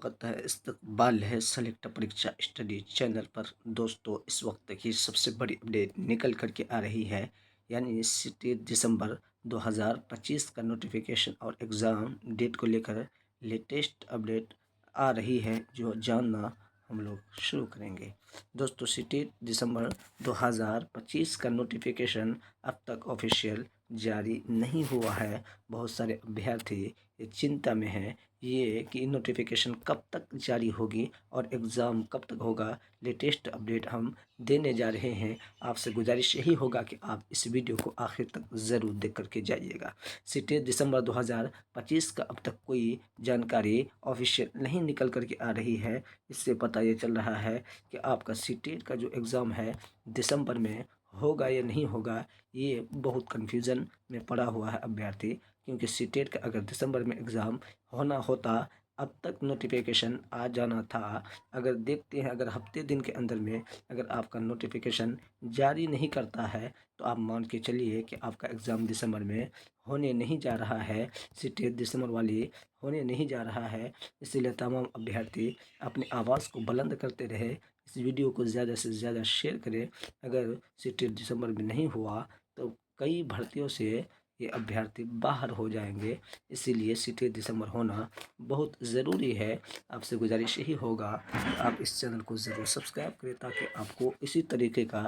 स्वागत है, इस्तकबाल है सेलेक्ट परीक्षा स्टडी चैनल पर। दोस्तों, इस वक्त की सबसे बड़ी अपडेट निकल कर के आ रही है, यानी 27 दिसंबर 2025 का नोटिफिकेशन और एग्ज़ाम डेट को लेकर लेटेस्ट अपडेट आ रही है, जो जानना हम लोग शुरू करेंगे। दोस्तों, 27 दिसंबर 2025 का नोटिफिकेशन अब तक ऑफिशियल जारी नहीं हुआ है। बहुत सारे अभ्यर्थी चिंता में हैं ये कि नोटिफिकेशन कब तक जारी होगी और एग्ज़ाम कब तक होगा। लेटेस्ट अपडेट हम देने जा रहे हैं। आपसे गुजारिश यही होगा कि आप इस वीडियो को आखिर तक ज़रूर देख करके जाइएगा। 27 दिसंबर 2025 का अब तक कोई जानकारी ऑफिशियल नहीं निकल करके आ रही है। इससे पता ये चल रहा है कि आपका सीटेट का जो एग्ज़ाम है दिसंबर में होगा या नहीं होगा। ये बहुत कन्फ्यूज़न में पड़ा हुआ है अभ्यर्थी, क्योंकि सीटेट का अगर दिसंबर में एग्ज़ाम होना होता अब तक नोटिफिकेशन आ जाना था। अगर देखते हैं, अगर हफ्ते दिन के अंदर में अगर आपका नोटिफिकेशन जारी नहीं करता है तो आप मान के चलिए कि आपका एग्ज़ाम दिसंबर में होने नहीं जा रहा है। सीटेट दिसंबर वाली होने नहीं जा रहा है। इसीलिए तमाम अभ्यर्थी अपनी आवाज़ को बुलंद करते रहे, इस वीडियो को ज़्यादा से ज़्यादा शेयर करें। अगर सीटेट दिसंबर में नहीं हुआ तो कई भर्तियों से ये अभ्यर्थी बाहर हो जाएंगे। इसीलिए सीटेट दिसंबर होना बहुत ज़रूरी है। आपसे गुजारिश यही होगा कि आप इस चैनल को ज़रूर सब्सक्राइब करें, ताकि आपको इसी तरीके का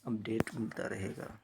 अपडेट मिलता रहेगा।